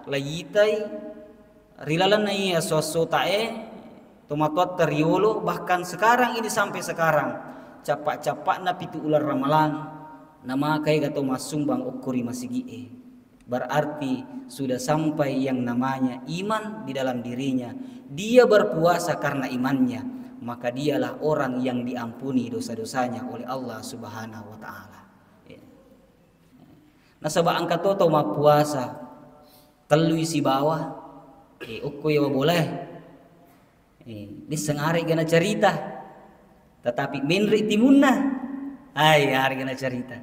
layitai rilalan iya soso tae tomatot teriolo, bahkan sekarang ini sampai sekarang capak-capak na pitu ular ramalan nama kayak gato masumbang okuri masigi berarti sudah sampai yang namanya iman di dalam dirinya. Dia berpuasa karena imannya, maka dialah orang yang diampuni dosa-dosanya oleh Allah Subhanahu wa taala. Nah sabab angkat toto ma puasa telu isi bawah ukko ya boleh di sengari gana cerita tetapi menri timunna ay hari gana cerita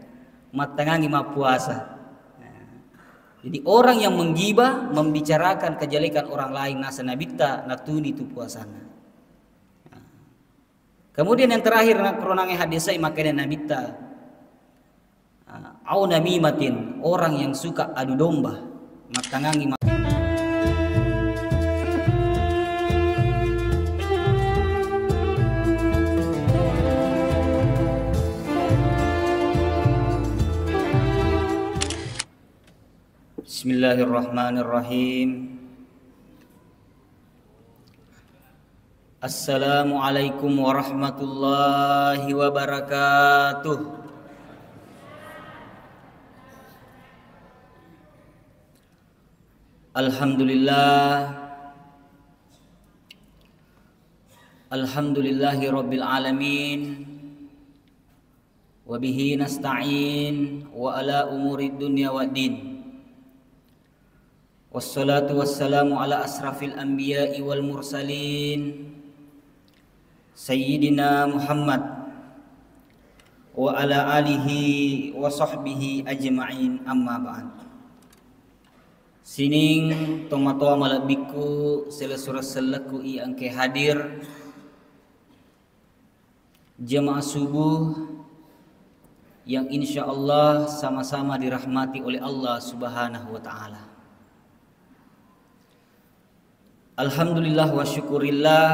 matangangi ma puasa. Jadi orang yang menggibah membicarakan kejelekan orang lain nasa nabita natuni tu puasana. Kemudian yang terakhir nakronangi hadisai makanya nabita au namimatin, orang yang suka adu domba matangangi Bismillahirrahmanirrahim. Assalamualaikum warahmatullahi wabarakatuh. Alhamdulillahi rabbil alamin. Wa bihi nasta'in wa ala umurid dunya waddin. Wassalatu wassalamu ala asrafil anbiya'i wal mursalin Sayyidina Muhammad wa ala alihi wa sahbihi ajma'in, amma ba'd. Sining tomatoa malabiku selesura selaku i angke hadir jemaah subuh yang insyaallah sama-sama dirahmati oleh Allah Subhanahu wa taala. Alhamdulillah wa syukurillah.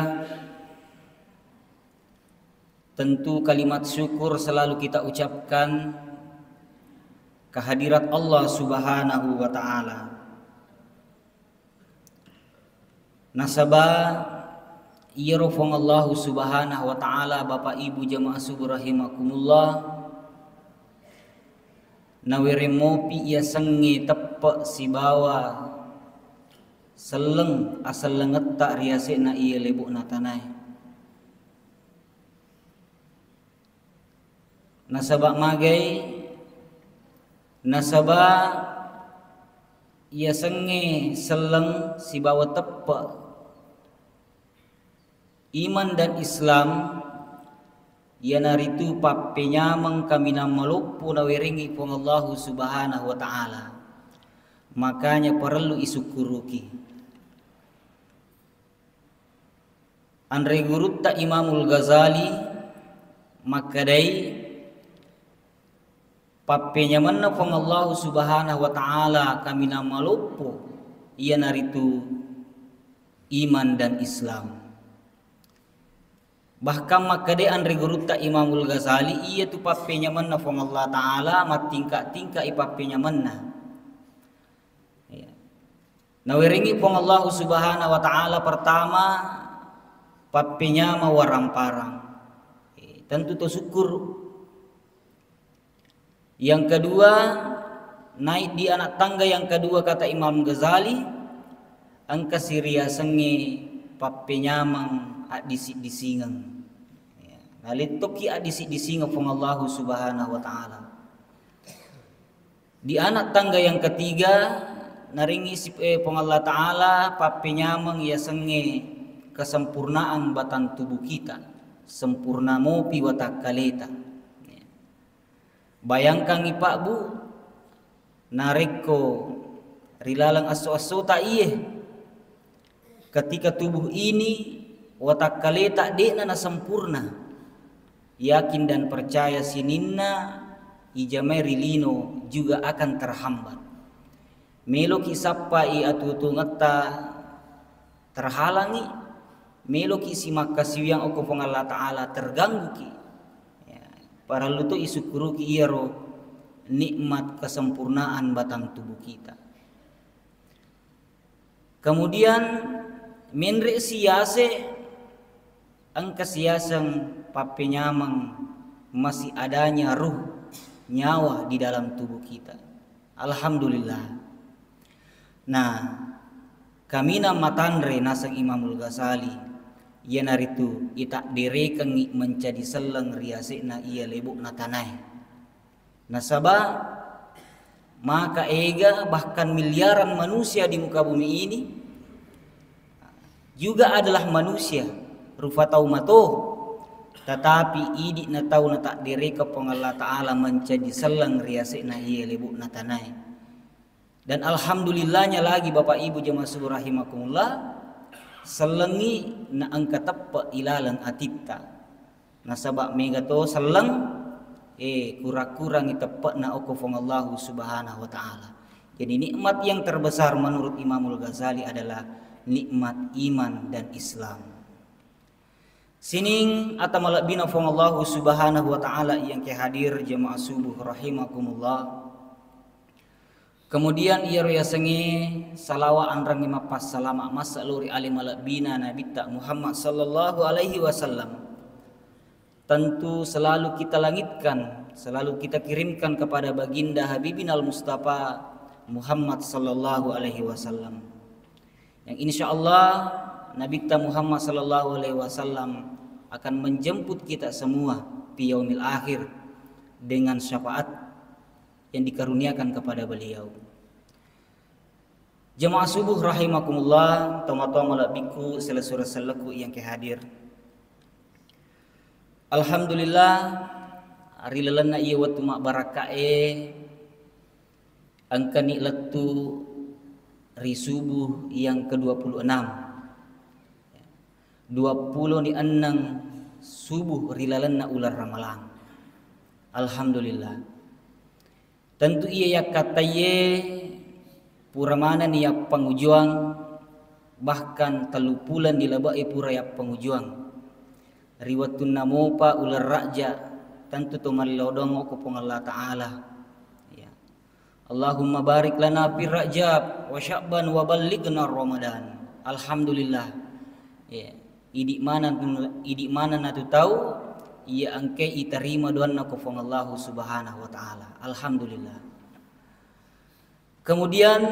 Tentu kalimat syukur selalu kita ucapkan kehadirat Allah Subhanahu wa taala. Nasabah yarofong Allah Subhanahu wa taala Bapak Ibu jamaah subuh rahimakumullah. Nawere mopi ia sengi tepe si bawa seleng asal lenget tak riase na iya lebuk na tanai. Nasabak magai nasabak ia senge seleng si bawa tepe iman dan Islam ia naritu papenyamang kami namalupu nawiringi pun Allah Subhanahu wa taala. Makanya perlu isukuruki. Andre gurutta Imamul Ghazali makadai papenya manna pun Allah Subhanahu wa taala kami namalupu ia naritu iman dan Islam. Bahkan makadai andre gurutta Imamul Ghazali ia tu papenya manna pun Allah taala matingka-tingka ipapenya manna. Nawiringi pun Allah Subhanahu wa taala pertama papenya mawarang parang. Tentu to syukur. Yang kedua naik di anak tangga yang kedua kata Imam Ghazali angka siria sengi papenya mang disingeng. Nalitoki disingeng pun Allah Subhanahu wa taala. Di anak tangga yang ketiga naringi si pong Allah taala papenyamang ya senge kesempurnaan batan tubuh kita sempurna mopi watak kaleta. Bayangkan ipak bu nareko rilalang aso-aso tak iye ketika tubuh ini watak kaleta dekna na sempurna, yakin dan percaya sininna ijamai rilino juga akan terhambat. Meloki sappai atutu ngata terhalangi, meloki si makasiwang oko pong Allah taala terganggu ki. Para luto isukuruki iaro nikmat kesempurnaan batang tubuh kita. Kemudian menre siase angka siasang papenyamang masih adanya ruh nyawa di dalam tubuh kita. Alhamdulillah. Nah, kamina matandre nasang Imamul Ghazali ia naritu itak direkeng menjadi seleng riasena ia lebuk natanai. Nasaba maka ega bahkan miliaran manusia di muka bumi ini juga adalah manusia rupa tau mato, tetapi idik na tau na tak direka pong Allah Ta'ala menjadi selang riasena ia lebuk natanai. Dan alhamdulillahnya lagi Bapak Ibu jemaah subuh rahimakumullah, selengi na angka teppa ilalang atipta nasabak mega to selang kurang-kurang iteppa na okofong Allah Subhanahu wa Ta'ala. Jadi nikmat yang terbesar menurut Imamul Ghazali adalah nikmat iman dan Islam. Sining atau malabina fong Allah Subhanahu wa Ta'ala yang kehadir jemaah subuh rahimakumullah. Kemudian ia roya sengi salawa anrang mapas salama masa luri alim malabina nabita Muhammad sallallahu alaihi wasallam. Tentu selalu kita langitkan, selalu kita kirimkan kepada baginda Habibina al-Mustafa Muhammad sallallahu alaihi wasallam. Yang insyaallah Nabi kita Muhammad sallallahu alaihi wasallam akan menjemput kita semua di yaumil akhir dengan syafaat yang dikaruniakan kepada beliau. Jemaah subuh rahimakumullah, toma-toma labiku selesura seleku yang kehadir. Alhamdulillah hari lelana iya watu mak barakae angka ni letu ri subuh yang ke-26 20 ni enang subuh ri lelana ular ramalan. Alhamdulillah. Tentu iya ya kataye puramana ni ya pengujuang bahkan telupulan dilabai pura ya pengujuang. Riwatun namopa ular raja tentu tumalilodong ko pong Allah Ta'ala ya. Allahumma barik lana fi Rajab wa Sya'ban wa ballighna Ramadan. Alhamdulillah ya. Idik mana na tu tahu ia angke iterima doana ko pong Allah Subhanahu wa Ta'ala. Alhamdulillah. Kemudian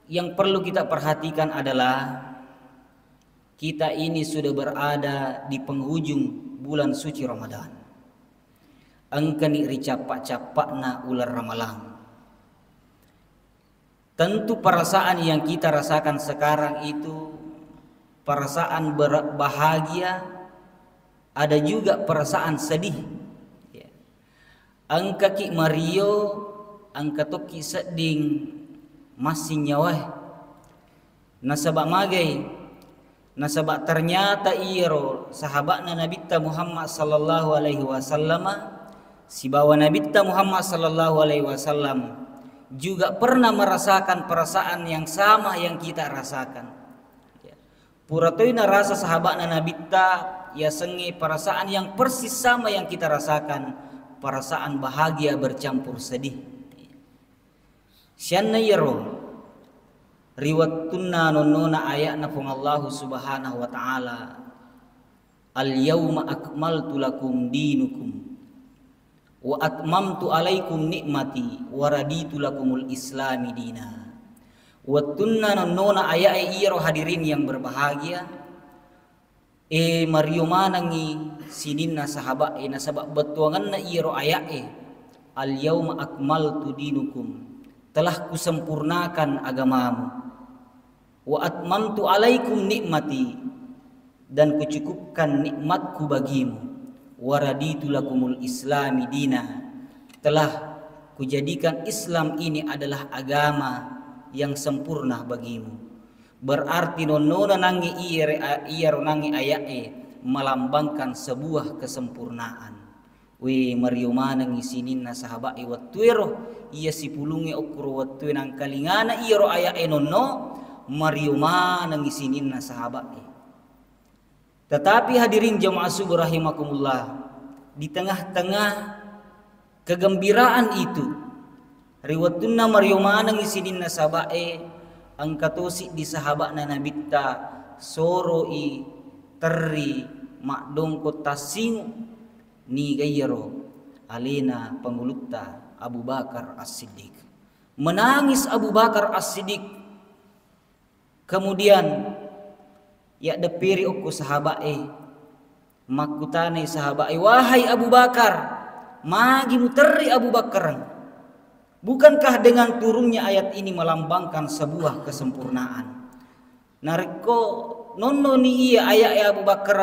yang perlu kita perhatikan adalah kita ini sudah berada di penghujung bulan suci Ramadan. Angka ni ricapak-capakna ular ramalan. Tentu perasaan yang kita rasakan sekarang itu perasaan berbahagia, ada juga perasaan sedih. Angka ki Mario, angka toki seding masih nyawa. Nasabak magai. Nasabak ternyata iro sahabatna Nabi Muhammad sallallahu alaihi wasallam si bawa Nabi Muhammad sallallahu alaihi wasallam juga pernah merasakan perasaan yang sama yang kita rasakan. Puratoina rasa sahabatna Nabi ya sengi perasaan yang persis sama yang kita rasakan, perasaan bahagia bercampur sedih. Sianna iro riwattunna nonnona ayatna pung Allah Subhanahu wa Ta'ala al-yawma akmaltu lakum dinukum wa atmamtu alaikum nikmati wa raditu lakumul islami dina. Wattunna nonnona ayat iro hadirin yang berbahagia Mario manangi sidinna sahabat nasabak betuanganna iro ayat al-yawma akmaltu dinukum, telah kusempurnakan agamamu, wa atmamtu alaikum nikmati, dan kucukupkan nikmatku bagimu, wa raditu lakumul islami dina, telah kujadikan Islam ini adalah agama yang sempurna bagimu. Berarti nonnona nangi iya nangi ayae melambangkan sebuah kesempurnaan. We Mario manang isininna sahabat wattuero iya sipulungi okuro wattu nang kalingana iro ayae nonno Mario manang isininna sahabat. Tetapi hadirin jamaah subuh rahimakumullah, di tengah-tengah kegembiraan itu riwattunna Mario manang isininna sahabat angkatosi di sahabat na nabitta soroi terri makdongko tasingu ni gayaro alena pangulutta Abu Bakar As-Siddiq. Menangis Abu Bakar As-Siddiq. Kemudian ya depiri oku sahabat makutane sahabat wahai Abu Bakar, magi muteri Abu Bakar. Bukankah dengan turunnya ayat ini melambangkan sebuah kesempurnaan? Nariko nono ni iya ayat Abu Bakar,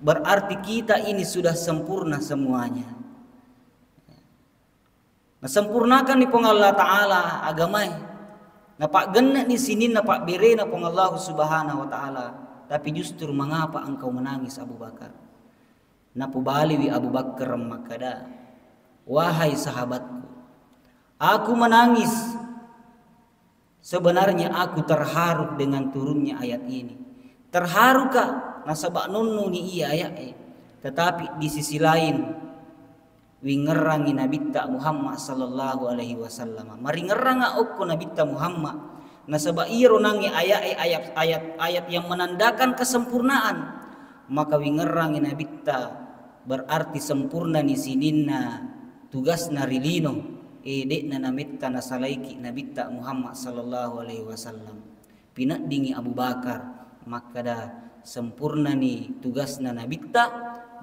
berarti kita ini sudah sempurna semuanya. Nah, sempurnakan di Allah Ta'ala agamai. Napak genak di sini napak bere na Allah Subhanahu Wa Ta'ala. Tapi justru mengapa engkau menangis Abu Bakar? Napu baliwi Abu Bakar makada, wahai sahabatku, aku menangis. Sebenarnya aku terharu dengan turunnya ayat ini. Terharu kah? Nasabak nunnu ni iya ayat. Tetapi di sisi lain, wingerangi nabitta Muhammad sallallahu alaihi wasallam. Mari ngeranga okko nabitta Muhammad. Nasabak iya ronangi ayat yang menandakan kesempurnaan. Maka wingerangi nabitta berarti sempurna ni sininna tugas narilino. Dek na namitta nasalaiki nabitta Muhammad sallallahu alaihi wasallam. Pinak dingi Abu Bakar, maka dah sempurna ni tugas na nabitta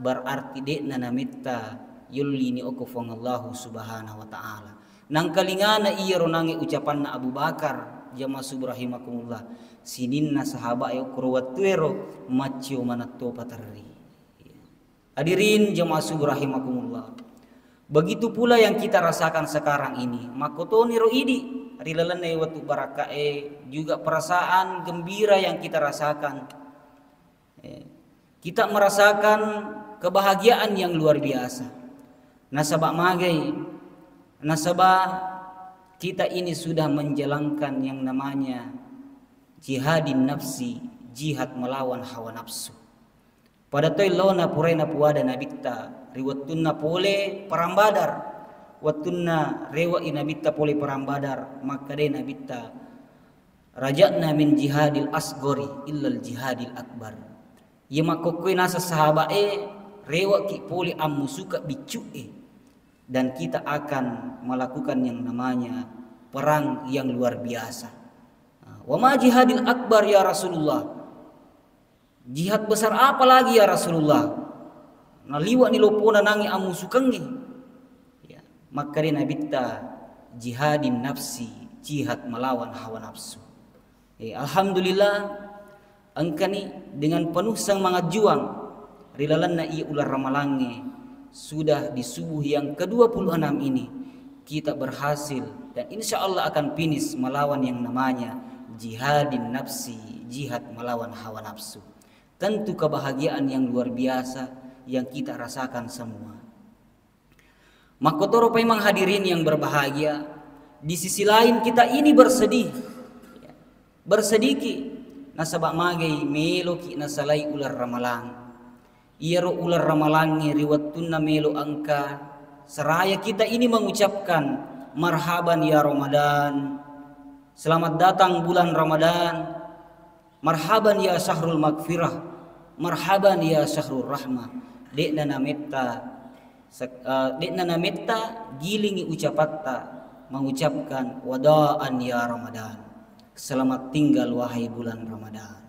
berarti dek na namitta yulli ni okofong Allah Subhanahu Wa Ta'ala. Nang kalingana iya ronangi ucapan na Abu Bakar jama subrahimakumullah sininna sahabat ayo kurwatuero macio manatto patarri. Hadirin jama subrahimakumullah. Begitu pula yang kita rasakan sekarang ini. Makotoni roidi rilalane watu barakae juga perasaan gembira yang kita rasakan. Kita merasakan kebahagiaan yang luar biasa. Nasabak magai, nasabak kita ini sudah menjalankan yang namanya jihadin nafsi, jihad melawan hawa nafsu. Pada toy lona purena puada nabitta riwattunna pole perang Badar, wattunna rewa inabitta pole perang Badar, maka de nabitta raja'na min jihadil asgori illal jihadil akbar. Ye makokoi nasa sahabat rewa ki pole ammu suka bicu dan kita akan melakukan yang namanya perang yang luar biasa. Wa ma jihadil akbar ya Rasulullah? Jihad besar apa lagi ya Rasulullah? Naliwa ni lopona nangi amu sukangi. Ya, maka dia nabitta jihadin nafsi, jihad melawan hawa nafsu. Alhamdulillah angkani dengan penuh semangat juang rilalanna ia ular ramalange sudah di subuh yang ke-26 ini kita berhasil dan insya Allah akan finish melawan yang namanya jihadin nafsi, jihad melawan hawa nafsu. Tentu kebahagiaan yang luar biasa yang kita rasakan semua. Makotoro pemang hadirin yang berbahagia, di sisi lain kita ini bersedih. Bersedih nasabak magai meloki nasalai ular ramalang. Iro ular ramalangi riwattunna melo angka seraya kita ini mengucapkan marhaban ya Ramadan. Selamat datang bulan Ramadan. Marhaban ya syahrul magfirah, marhaban ya syahrul rahmah. Dekna namitta gilingi ucapatta mengucapkan wadaan ya Ramadan. Selamat tinggal wahai bulan Ramadan.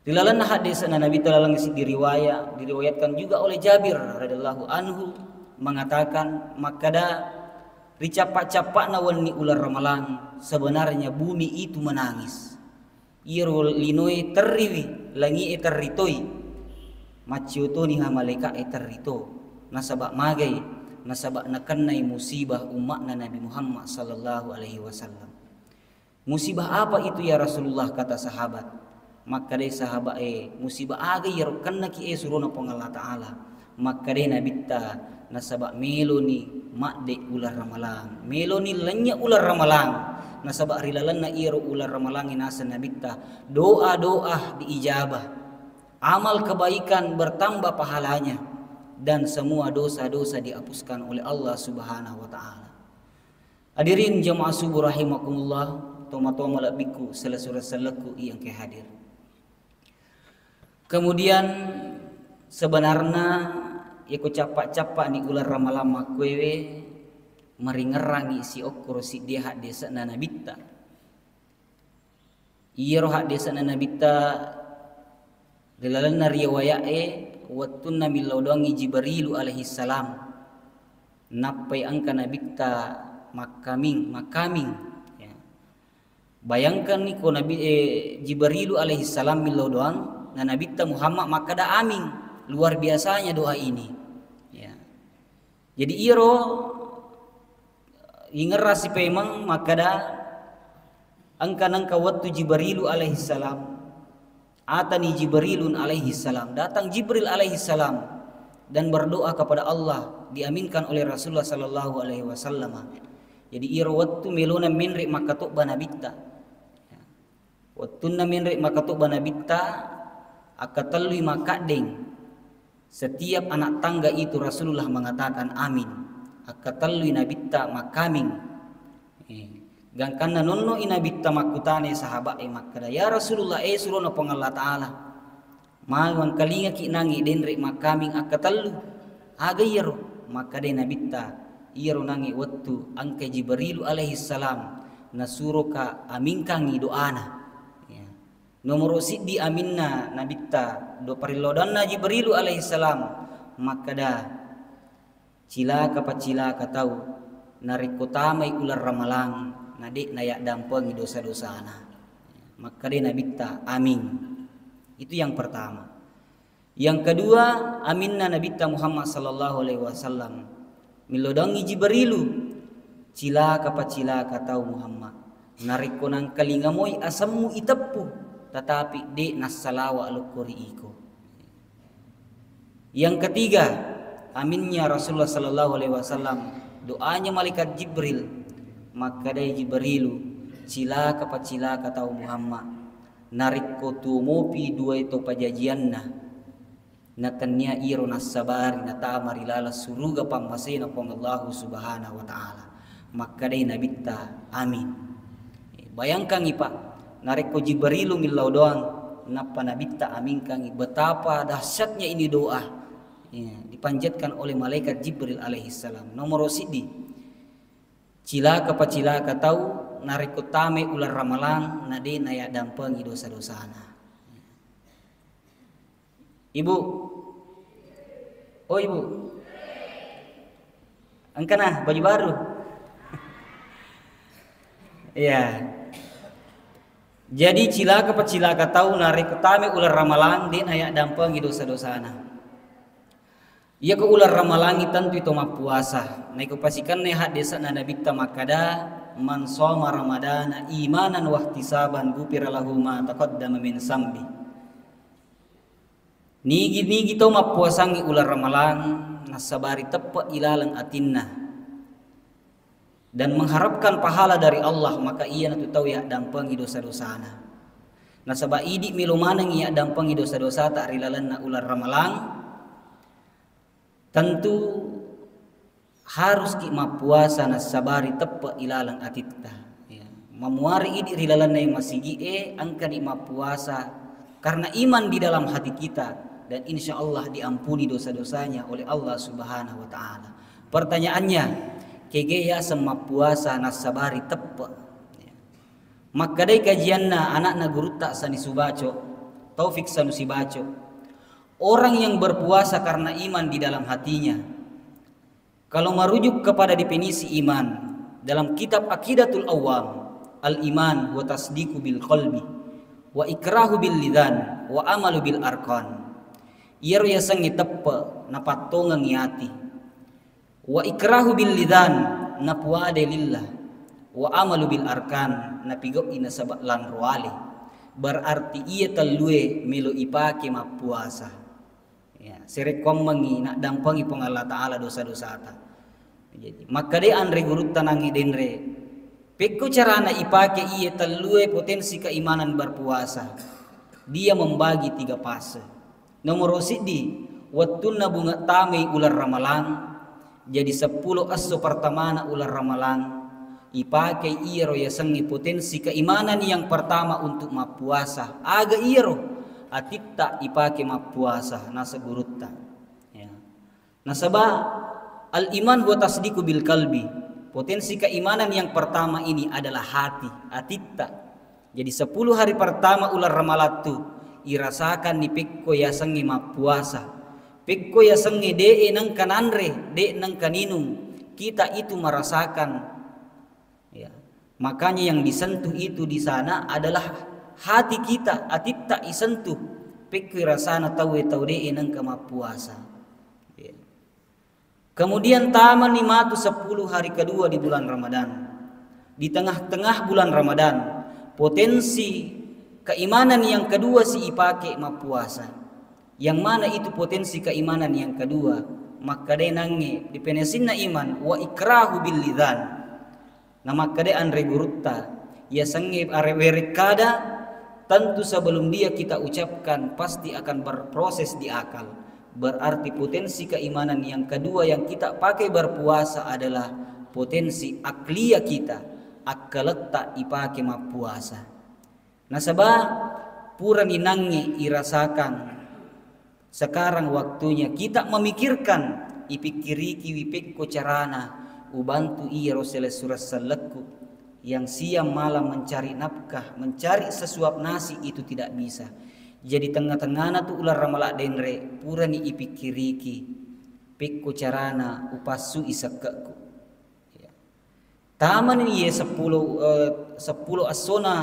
Dilalan hadis Nabi talalang diriwayatkan juga oleh Jabir radhiyallahu anhu mengatakan makada ricapak-capak nawani ular ramalan sebenarnya bumi itu menangis. Iro linoi terriwi langi eterritoi macioto ni hamaleka eterrito nasabak magai nasabak nakannai musibah umat Nabi Muhammad sallallahu alaihi wasallam. Musibah apa itu ya Rasulullah kata sahabat? Maka deh sahabat musibah aga ya kanna ki suruna Allah Ta'ala. Maka deh nabitta nasabak meloni makde ular ramalang meloni lenya ular ramalang nasabak rilalan na iro ular ramalang nasa nabitta doa-doa diijabah, amal kebaikan bertambah pahalanya dan semua dosa-dosa dihapuskan oleh Allah Subhanahu wa taala. Hadirin jamaah subuh rahimakumullah, toma-toma labiku selesura-seleku yang ke hadir. Kemudian sebenarnya aku capak-capak ni ular ramalama kwewe meringerangi si okor si dia hak desa nana bitta. Iya roh hak desa nana bitta dilalan riwayae wattuna milaudangi Jibrilu alaihi salam napai angka nabitta makaming ya. Bayangkan ni ko nabi Jibrilu alaihi salam milau doang na nabitta Muhammad maka da aming. Luar biasanya doa ini ya. Jadi iro ingerasi pemang maka da angka waktu Jibrilu alaihi salam atani Jibrilun alaihi salam, datang Jibril alaihi salam dan berdoa kepada Allah, diaminkan oleh Rasulullah sallallahu alaihi wasallam. Jadi iro waktu melona minri makatuk banabitta. Wattuna minri makatuk banabitta akatalui makadeng. Setiap anak tangga itu Rasulullah mengatakan amin. Akatalui nabitta makaming. Gangkan nonno inabitta makutane sahabat makada ya Rasulullah suruh pang Allah Taala. Mawan kalinga ki nangi denri makaming akatallu. Aga yero makade nabitta iro nangi wattu angke Jibrilu alaihi salam nasuro ka amingkangi doana ya. Nomor siddi aminna nabitta do parilodanna Jibrilu alaihi salam makada cilaka pacilaka tau narikotamai ular ramalang nadik nayak dampengi dosa-dosana makade nabitta amin. Itu yang pertama. Yang kedua aminna nabitta Muhammad sallallahu alaihi wasallam milodangi Jibrilu cilaka pacilaka tau Muhammad nariko nang kalingamoy asammu iteppu tetapi de nassalawa alukuri iko. Yang ketiga aminnya Rasulullah sallallahu alaihi wasallam doanya malaikat Jibril maka dari Jibrilu cilaka pacilaka tau Muhammad nariko tumopi dua itu pajajianna natanya iro nasabari natamari lala suruga pangmasena pang Allah subhanahu wa ta'ala maka day nabitta amin. Bayangkan ipa nareko Jibrilu milau doang napa nabitta amin kangi betapa dahsyatnya ini doa ya, dipanjatkan oleh malaikat Jibril alaihi salam. Nomor sidi cilaka pacilaka tau nareko tame ular ramalang nade naya dampengi dosa-dosana. Ibu, oh ibu, angkana baju baru, ya. Jadi cilaka pacilaka tahu narik ketame ular ramalang din ayak dampengi dosa-dosana. Ia ke ular ramalangi tentu itu mah puasa. Naik pasikan nehat desa nanabitta makada man shoma ramadana imanan wahtisaban gufira lahu ma taqaddama min sambi. Nigi to mapuasangi ular ramalan nasabari tepa ilalang atinna dan mengharapkan pahala dari Allah maka ia natu tahu ya dampengi dosa-dosana. Nasaba idi milumanang ia dampengi dosa-dosa tak rilalan na ular ramalang tentu harus ki mapuasa nasabari tepa ilalang atitta ya. Mamuari idi rilalan na masigi angka di mapuasa karena iman di dalam hati kita dan insya Allah diampuni dosa-dosanya oleh Allah subhanahu wa ta'ala. Pertanyaannya kegeya sama puasa nasabari tepa ya. Maka dari kajianna anak na guru tak sani subaco taufik sanusi baco orang yang berpuasa karena iman di dalam hatinya. Kalau merujuk kepada definisi iman dalam kitab Aqidatul Awam al-iman wa tasdiqu bil qalbi wa ikrahu bil lidan wa amalu bil arkan. Iyaro yasang itappa napatongang yati wa ikrahu bil lidan napuade lillah wa amalu bil arkan napigo inasaba lan ruali berarti ia talue melo ipake mapuasa ya serekom mangi nak dampangi pang Allah taala dosa-dosa ta. Jadi maka de andre guru tanangi denre pekko carana ipake ia talue potensi keimanan berpuasa dia membagi 3 fase. Nomor sidi wattuna bunga tame ular ramalan jadi 10 aso pertama na ular ramalan ipakai iro ya sengi potensi keimanan yang pertama untuk mapuasa aga iro atitta ipakai mapuasa nasa gurutta ya. Nasaba al iman wa tasdiqu bil kalbi, potensi keimanan yang pertama ini adalah hati atitta. Jadi 10 hari pertama ular ramalatu irasakan ni pikko ya sengi mapuasa pikko ya sengi de nang kananre de nang kaninung kita itu merasakan ya. Makanya yang disentuh itu di sana adalah hati kita atitta isentuh pikir rasana tahu de nang kemapuasa ya. Kemudian taman nimatu 10 hari kedua di bulan Ramadan. Di tengah-tengah bulan Ramadan potensi keimanan yang kedua si ipake mapuasa. Yang mana itu potensi keimanan yang kedua? Maka de nange dipenesinna iman wa ikrahu bil lidzan. Na maka de andre gurutta ya sange arewere kada tentu sebelum dia kita ucapkan pasti akan berproses di akal. Berarti potensi keimanan yang kedua yang kita pakai berpuasa adalah potensi akliya kita, akaletta ipake mapuasa. Nasabah pura ninangi irasakan sekarang waktunya kita memikirkan ipikiriki wipekko carana ubantu iya Rasulullah sallallahu yang siang malam mencari nafkah, mencari sesuap nasi itu tidak bisa. Jadi tengah-tengah tu ular ramalak denre pura ni ipikiriki pekko carana upasu isakku ya. Taman ini 10 asona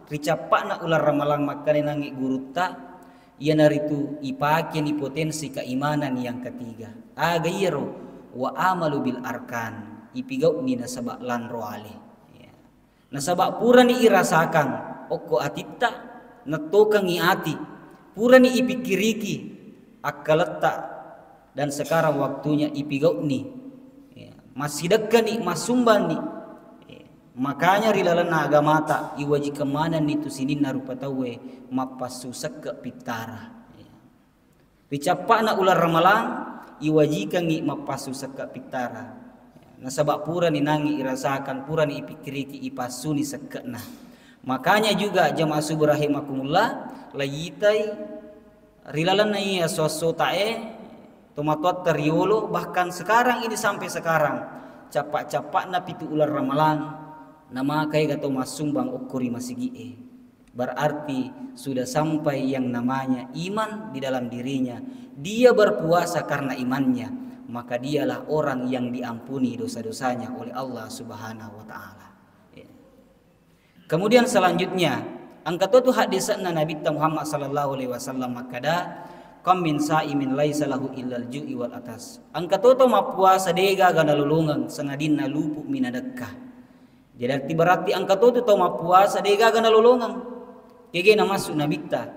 ricapakna ular ramalang makane nangi gurutta ia naritu ipake ni potensi keimanan yang ketiga aga iro wa amalu bil arkan ipigau ni nasaba lan roale ya. Nasaba pura ni irasakan oko atitta natokang ati pura ni ipikiriki akaletta dan sekarang waktunya ipigau ni ya. Masih dekat ni masumban ni ya. Makanya rilalana agamata iwaji kemana ni tu sinin narupa tawe mapasu seke pitara ya. Dicapakna ular ramalang iwaji kangi mapasu seke pitara ya. Nasabak pura ni nangi irasakan pura ni ipikiriki ipasuni sekena. Makanya juga jamaah subuh rahimakumullah layitai rilalana iya sosotae tomatot teriolo bahkan sekarang ini sampai sekarang capak-capak na pitu ular ramalan nama kayak gato masumbang okuri masigie berarti sudah sampai yang namanya iman di dalam dirinya dia berpuasa karena imannya maka dialah orang yang diampuni dosa-dosanya oleh Allah Subhanahu wa taala. Kemudian selanjutnya angka tu hadisna Nabi Muhammad sallallahu alaihi wasallam makada kam min saimin laisa lahu illal ju'i wal atas. Angka tu mapuasa dega gana lulungan sangadinna lupu minadakah. Jadi berarti angka tu mapuasa dega gana lulungan. Kege na masuk Nabi ta.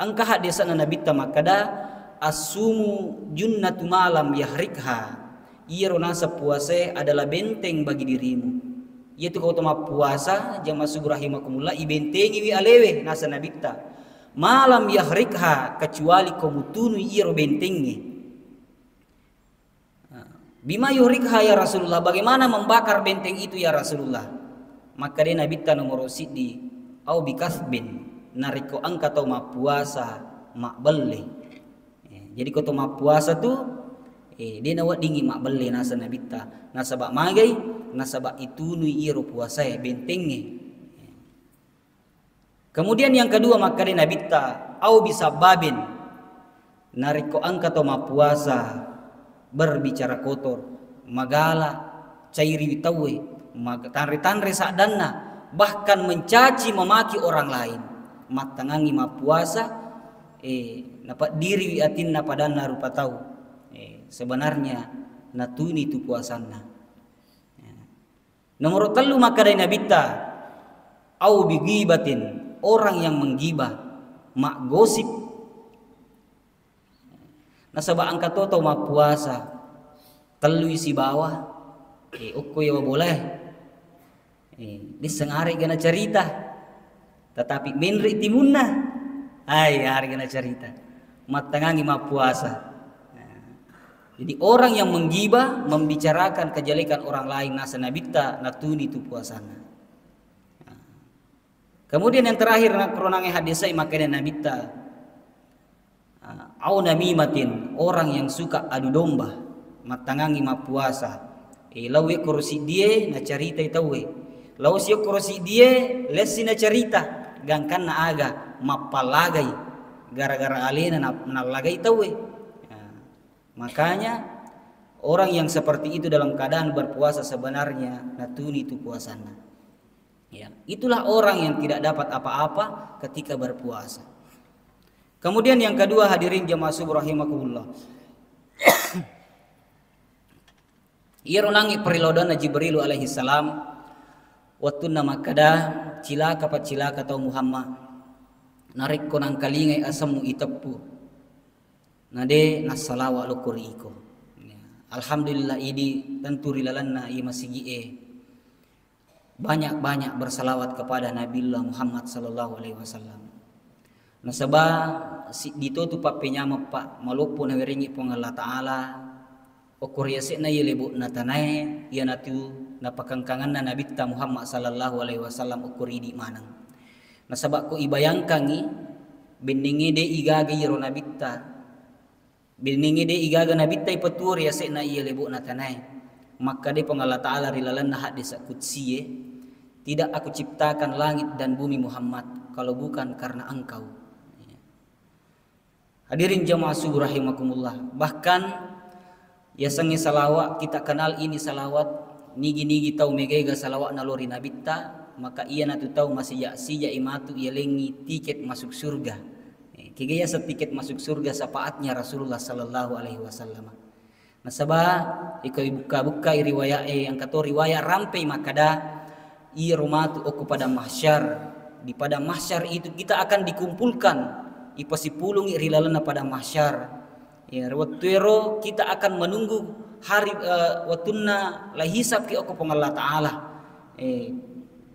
Angka hadisna Nabi ta makada asumu junnatu malam yahrikha. Iro nasa puasa adalah benteng bagi dirimu. Yaitu kau toma puasa jamaah subuh rahimakumullah ibentengi wi alewe nasa nabita malam yahrikha kecuali kau mutunu iro bentengi bima yuhrikha ya Rasulullah bagaimana membakar benteng itu ya Rasulullah maka dia nabita nomor sidi au bikasbin nariko angka toma puasa mak beli jadi kau toma puasa tu dia nawat dingi mak beli nasa nabita nasa bak magai nasabak itu nui iro puasa bentengnya. Kemudian yang kedua maka dia nabita au bisa babin nariko angka toma puasa berbicara kotor magala cairi witawe tanre-tanre sadana bahkan mencaci memaki orang lain matangangi ma puasa dapat diri atinna padana rupa tahu sebenarnya natuni tu puasanna. Nomor 3 maka dari nabita au bigibatin orang yang menggibah mak gosip nasaba angkat toto mak puasa telu isi bawah ukko ya boleh di sengari gana cerita tetapi menri timunna ay hari gana cerita matangangi mak puasa Jadi orang yang menggibah, membicarakan kejelekan orang lain, nasa nabita natuni tu puasana. Kemudian yang terakhir nakronange hadisai makanya nabita au namimatin, orang yang suka adu domba, matangangi mapuasa. Lawe kursi dia na carita itawe. Law sio kursi dia lesi na carita, gangkan na aga mapalagai gara-gara alena na lagai itawe. Makanya orang yang seperti itu dalam keadaan berpuasa sebenarnya natuni itu puasana. Ya, itulah orang yang tidak dapat apa-apa ketika berpuasa. Kemudian yang kedua, hadirin jamaah subuh rahimakumullah. Ia runangi perilodana Jibril alaihi salam waktu nama kada cilaka atau Muhammad narik konang kalingai asamu itepu nade nasalawa lokori iko. Alhamdulillah idi tentu rilalanna i masigi banyak bersalawat kepada Nabiullah Muhammad sallallahu alaihi wasallam. Nasaba dito tu papenya pak malupo na wiringi pong Allah taala okoriase na yelebu natanay ya natu napakangkangan na nabitta Muhammad sallallahu alaihi wasallam okori di manang. Nasaba ko ibayangkangi beningi de igaga yero nabitta biningi de igaga nabitta ipatur ya na iya lebu natanay. Maka de pong Allah taala rilalan na hadis qudsiye, tidak aku ciptakan langit dan bumi Muhammad kalau bukan karena engkau. Hadirin jamaah subuh rahimakumullah. Bahkan ya sangi salawat kita kenal ini salawat nigi tau megega salawat nalori nabitta, maka ia natu tahu masih ya sija imatu ia lengi tiket masuk surga. Kigaya sa tiket masuk surga sapaatnya Rasulullah sallallahu alaihi wasallam. Nasaba ikaw buka riwayat yang kato riwayat rampai makada ia rumatu oku pada mahsyar. Di pada mahsyar itu kita akan dikumpulkan ipasipulung rilalana pada mahsyar. Ya waktu kita akan menunggu hari watunna la hisab ki oku pong Allah taala.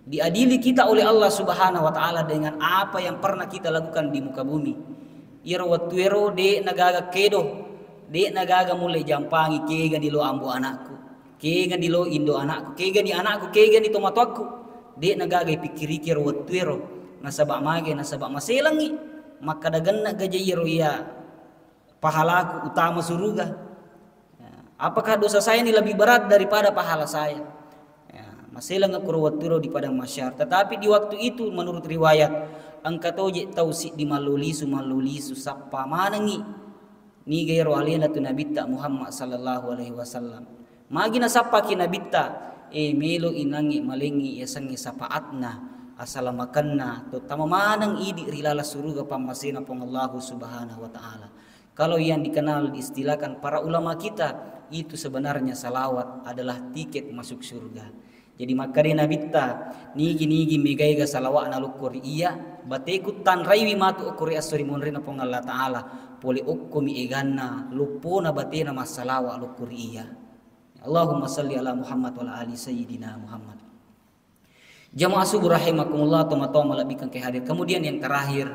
Diadili kita oleh Allah Subhanahu wa taala dengan apa yang pernah kita lakukan di muka bumi. Iro watuero de nagaga kedo, de nagaga mulai jampangi kega di lo ambo anakku, kega di lo indo anakku, kega di anakku, kega di tomatoku, de nagaga pikir-pikir watuero, nasabak mage nasabak maselangi, maka dagan nagaja iro ya pahalaku utama surga. Apakah dosa saya ini lebih berat daripada pahala saya? Maselang akurwaturo di padang mahsyar. Tetapi di waktu itu menurut riwayat angkatoje tausi di malulisu sapa manangi ni gairo alena tu nabitta Muhammad sallallahu alaihi wasallam. Magina sapa ki nabitta melo inangi malengi yasangi sapaatna asalamakanna to tamamanang idi rilala suruga pamasina pong Allah Subhanahu wa taala. Kalau yang dikenal diistilahkan para ulama kita itu sebenarnya salawat adalah tiket masuk surga. Jadi makari nabitta nigi megaiga salawat na lukuri iya bateku tan raiwi matu ukuri asuri monrina pong Allah taala poli ukumi eganna lupuna batena masalawa lukuri iya. Allahumma salli ala Muhammad wa ala ali sayyidina Muhammad. Jamaah subuh rahimakumullah, toma-toma labihkan kehadir. Kemudian yang terakhir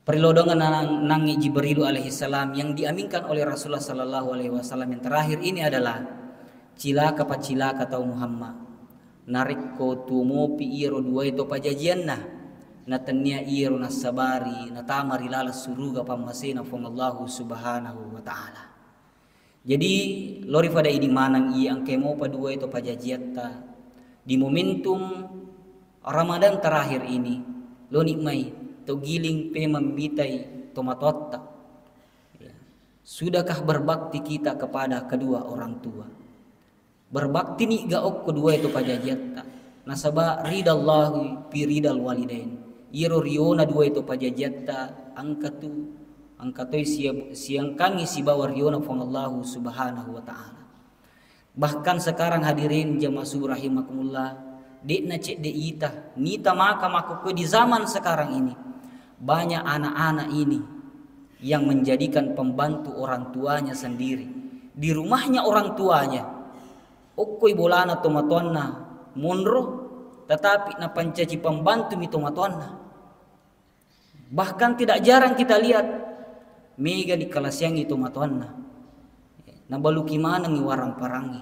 perilodongan nangi Jibril alaihi salam yang diaminkan oleh Rasulullah sallallahu alaihi wasallam. Yang terakhir ini adalah cilaka tau Muhammad narik ko tumo pi iro dua itu pajajianna natanya iro nasabari natamari lala suruga pamasena fong Allah Subhanahu wa taala. Jadi lori pada idi manang i ang kemo pa dua itu pajajiatta di momentum Ramadan terakhir ini lo nikmai to giling pe mambitai tomatotta. Sudahkah berbakti kita kepada kedua orang tua? Berbakti ni gaok kedua itu pajajiatta nasaba ridallahu pi ridal walidain iro riona dua itu pajajiatta angkatu siang kangi si bawa riona fong Allah Subhanahu wa taala. Bahkan sekarang hadirin jamaah subuh rahimakumullah dekna cek de ita nita maka makuku di zaman sekarang ini banyak anak-anak ini yang menjadikan pembantu orang tuanya sendiri di rumahnya orang tuanya. Ukkoy bolana tomatonna munro tetapi na pancaci pembantu mi tomatonna. Bahkan tidak jarang kita lihat mega di kalasyangi tomatonna. na baluki mana ngi warang parangi.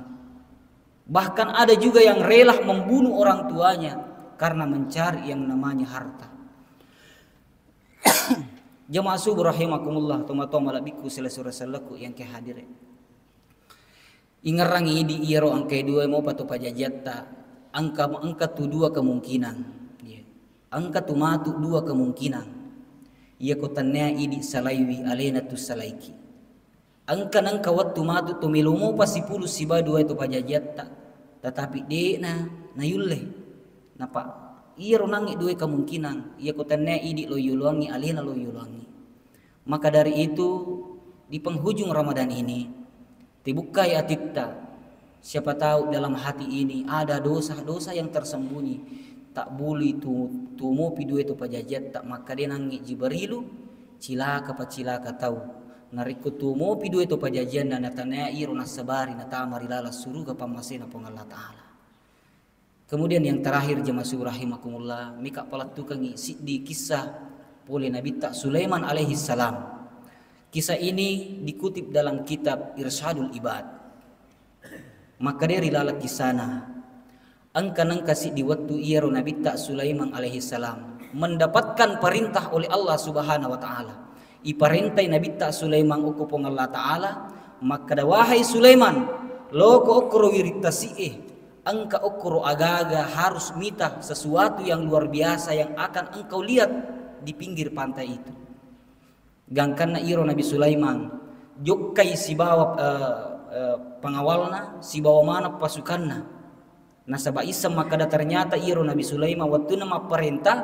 Bahkan ada juga yang rela membunuh orang tuanya karena mencari yang namanya harta. Jemaah subuh rahimakumullah, toma-toma labiku selaku yang kehadir. Ingarangi di iro angka dua mau patu pajajatta, angka tu dua kemungkinan. Angka tu matu dua kemungkinan. Ia kotannya idi salaiwi alena tu salaiki. Angka nangka waktu matu tu milumo pasi pulu siba dua itu pajajatta. Tetapi de na yulle. Napa? Ia ronangi dua kemungkinan. Ia kotannya idi lo yulangi alena lo yulangi. Maka dari itu di penghujung Ramadan ini tibukai atitta. Siapa tahu dalam hati ini ada dosa-dosa yang tersembunyi. Tak boleh tumo pidu itu pajajat tak maka dia nangi Jibrilu cilaka tahu. Nariku tumo pidu itu pajajian dan natanya iru nasabari natamari lala suruh pamasena pong Allah Ta'ala. Kemudian yang terakhir jemaah rahimakumullah, mika palatukangi di kisah oleh Nabi Sulaiman alaihi salam. Kisah ini dikutip dalam kitab Irsyadul Ibad. Maka dari lala kisana angka kasih di waktu iaro Nabi Sulaiman alaihi salam mendapatkan perintah oleh Allah Subhanahu wa taala. Iparintai Nabi Sulaiman ukupong Allah Ta'ala, maka wahai Sulaiman loko okro wiritasi angka okro agaga harus mita sesuatu yang luar biasa yang akan engkau lihat di pinggir pantai itu. Gangkan na iro Nabi Sulaiman jokai si bawa pengawalna si bawa mana pasukanna. Nasaba isam maka ternyata iro Nabi Sulaiman waktu nama perintah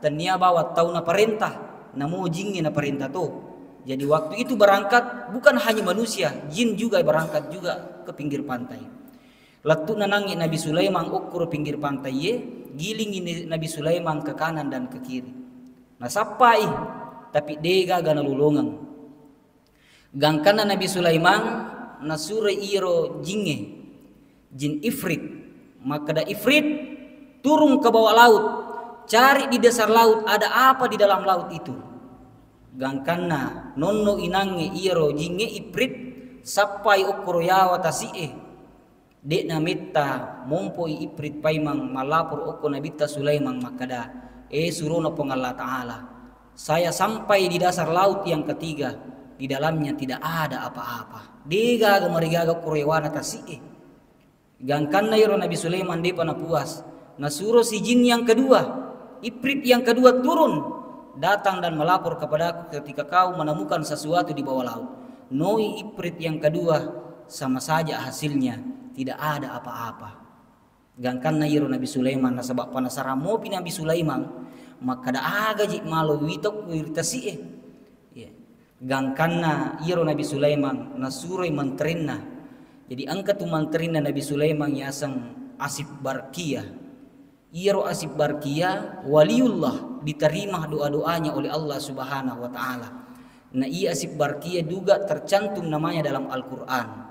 tania bawa tahu na perintah namu jingi na perintah tuh. Jadi waktu itu berangkat bukan hanya manusia, jin juga berangkat juga ke pinggir pantai. Latu nanangi Nabi Sulaiman ukur pinggir pantai ye, gilingi Nabi Sulaiman ke kanan dan ke kiri. Nah sapai tapi dega gana lulungan. Gangkana Nabi Sulaiman nasure iro jinge, jin ifrit. Maka da ifrit turun ke bawah laut, cari di dasar laut ada apa di dalam laut itu. Gangkana nonno inange iro jinge ifrit sapai ukur yawa tasie. Dek na mitta mompoi iprit paimang malapor oko Nabi Sulaiman makada suruh pong Allah Ta'ala. Saya sampai di dasar laut yang ketiga, di dalamnya tidak ada apa-apa. Dega gemarigaga kurewana tasi. Gangkan na iro Nabi Sulaiman depa na puas. Nasuruh si jin yang kedua, iprit yang kedua turun, datang dan melapor kepadaku ketika kau menemukan sesuatu di bawah laut. Noi iprit yang kedua sama saja hasilnya. Tidak ada apa-apa. Gangkan na iro Nabi Sulaiman nasabak panasara mo pi Nabi Sulaiman maka da aga ji malo witok wirtasi Gangkan na iro Nabi Sulaiman nasuroy mantrinna. Jadi angkat tu mantrinna Nabi Sulaiman yasang Asif Barkiyah. Iro Asif Barkiyah waliullah, diterima doa-doanya oleh Allah Subhanahu wa taala. Nah ia Asif Barkiyah juga tercantum namanya dalam Al-Qur'an.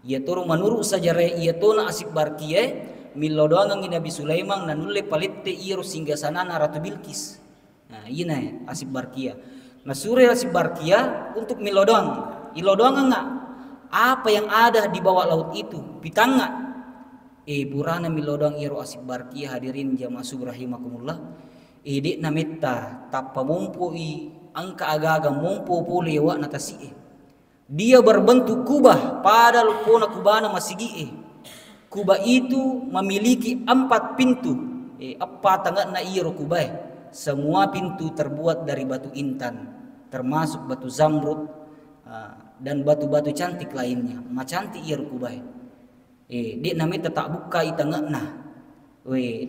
Ia turu menurut sajarah ia tona Asif Barkiyah milodongang Nabi Sulaiman nanulle palitte iro singgasanana Ratu Bilqis. Nah ini Asif Barkiyah. Nah surah Asif Barkiyah untuk milodong. Ilodong enggak apa yang ada di bawah laut itu pitanga. Burana milodong iro Asif Barkiyah hadirin jamaah subuh rahimakumullah. Dek nametta tappa mumpui angka agaga mumpu pule wa natasi. Dia berbentuk kubah pada lupona kubana masigi. Kubah itu memiliki 4 pintu. Apa tangga na iro kubah. Semua pintu terbuat dari batu intan, termasuk batu zamrud dan batu-batu cantik lainnya. Macanti iro kubah. Dia namanya tak buka itangga na.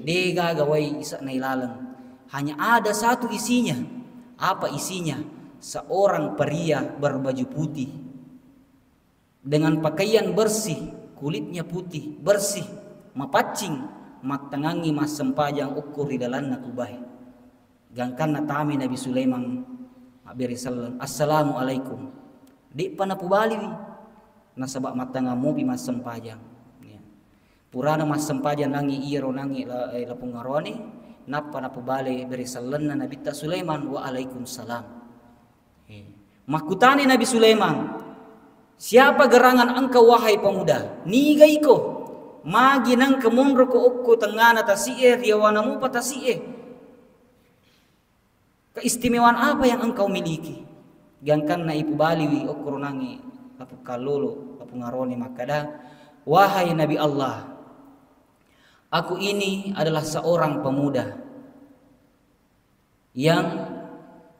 Dega gawai isa na ilalang. Hanya ada satu isinya. Apa isinya? Seorang pria berbaju putih dengan pakaian bersih, kulitnya putih bersih, mapacing, matangangi mas sempajang ukur di dalam kubah. Gangkan natami Nabi Sulaiman abiri sallam assalamualaikum. Di panapu bali nasabak matangamu bi mas sempajang. Purana mas sempajang nangi iro nangi lapungaroni napa napu bali beri sallam Nabi Sulaiman wa alaikum salam. Makutani Nabi Sulaiman Siapa gerangan engkau wahai pemuda? Nigai ko. Magi nang kemunro ko ukko tengana tasie riawanamu patasie. Keistimewaan apa yang engkau miliki? Gangkan na ipu baliwi ukko nangi apu kalolo apu ngaroni makada. Wahai Nabi Allah, aku ini adalah seorang pemuda yang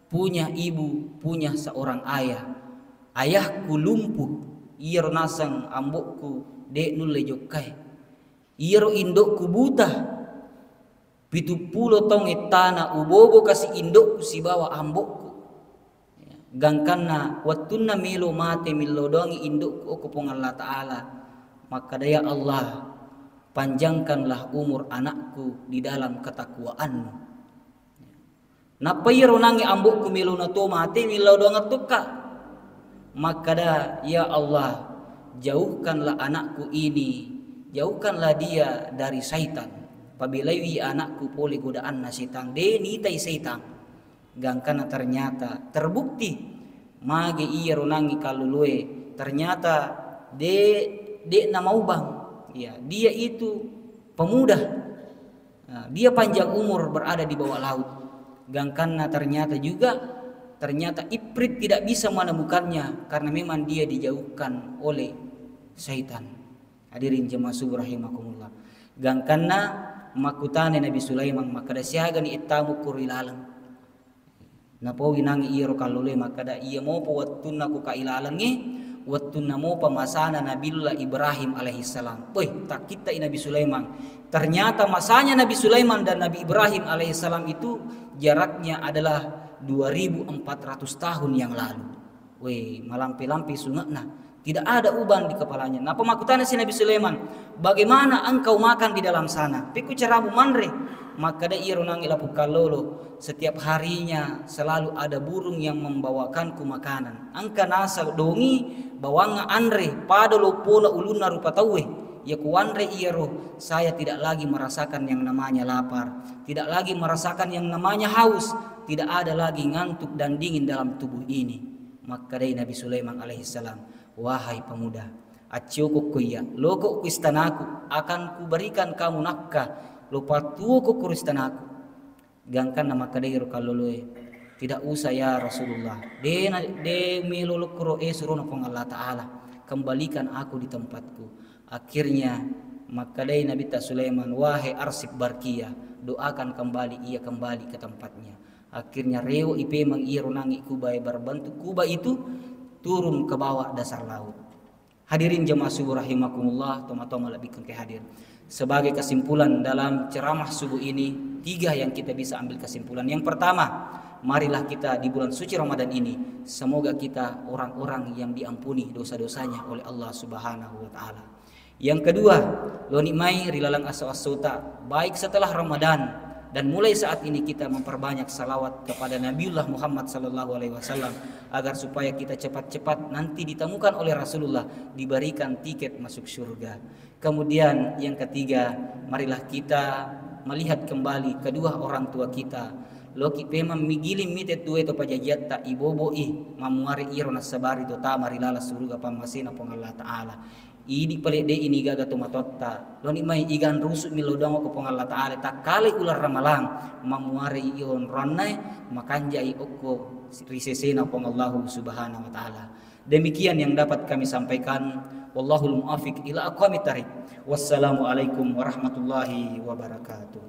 punya ibu, punya seorang ayah. Ayahku lumpuh, iro nasang ambokku dek nulle jokai. Iro indokku buta, 70 tonge tanah ubobo kasih indokku si bawa ambokku. Gangkanna wattunna melo mate milodongi indokku aku pong Allah Ta'ala. Maka daya Allah, panjangkanlah umur anakku di dalam ketakwaanmu. Napa iro nangi ambokku melo na to mate milodonga tukka. Maka dah ya Allah, jauhkanlah anakku ini, jauhkanlah dia dari syaitan. Pabilaiwi anakku pole godaan na syaitan, de nitai syaitan. Gangkana ternyata terbukti mage iya ronangi kalulue, ternyata de na maubang. Ya, dia itu pemuda. Nah, dia panjang umur berada di bawah laut. Gangkana ternyata Ifrit tidak bisa menemukannya karena memang dia dijauhkan oleh syaitan. Hadirin jemaah subuh rahimakumullah. Gangkanna makutane Nabi Sulaiman makada siaga ni itamu kurilalang. Napo winangi iro kalule makada iya mo po wattuna ku kailalangi wattuna mo pamasana Nabiullah Ibrahim alaihissalam. Boy tak kita Nabi Sulaiman. Ternyata masanya Nabi Sulaiman dan Nabi Ibrahim alaihissalam itu jaraknya adalah 2400 tahun yang lalu. Weh, malampi-lampi sungatna. Tidak ada uban di kepalanya. Napa makutana si Nabi Sulaiman? Bagaimana engkau makan di dalam sana? Piku caramu manre. Maka da iro nangi lapu kalolo. Setiap harinya selalu ada burung yang membawakanku makanan. Angka nasa dongi bawanga andre pada lopola uluna rupa tawe. Ya kuandre iro, saya tidak lagi merasakan yang namanya lapar, tidak lagi merasakan yang namanya haus, tidak ada lagi ngantuk dan dingin dalam tubuh ini. Maka dari Nabi Sulaiman alaihissalam, wahai pemuda, aciuku kuya, loko ku istanaku, akan kuberikan kamu nakka, lupa tuku ku istanaku. Gangkan nama kadairu kaloloe, tidak usah ya Rasulullah. De melolokro suruh pong Allah Ta'ala, kembalikan aku di tempatku. Akhirnya makadai Nabi Sulaiman, wahai arsip barkia, doakan kembali ia kembali ke tempatnya. Akhirnya reo ipe mang iro nangi kubai berbentuk kuba itu turun ke bawah dasar laut. Hadirin jemaah subuh rahimakumullah, toma-toma lebih ke hadir. Sebagai kesimpulan dalam ceramah subuh ini, 3 yang kita bisa ambil kesimpulan. Yang pertama, marilah kita di bulan suci Ramadan ini, semoga kita orang-orang yang diampuni dosa-dosanya oleh Allah Subhanahu wa Ta'ala. Yang kedua, lo nikmai rilalang asa-asota baik setelah Ramadan dan mulai saat ini kita memperbanyak salawat kepada Nabiullah Muhammad sallallahu alaihi wasallam agar supaya kita cepat-cepat nanti ditemukan oleh Rasulullah diberikan tiket masuk surga. Kemudian yang ketiga, marilah kita melihat kembali kedua orang tua kita. Loki pemam migilim mitet duwe to pajajatta ibobo mamuari iro nasabari to tamarilala surga pamasina pong Allah Ta'ala. Idi pale de ini gaga tomatotta loni mai igan rusuk milodongo ko pong Allah Ta'ala tak kali ular ramalang mamuari ion ranai makanjai okko risesena pong Allah Subhanahu wa Ta'ala. Demikian yang dapat kami sampaikan. Wallahul muafiq ila aqwamit thariq. Wassalamualaikum warahmatullahi wabarakatuh.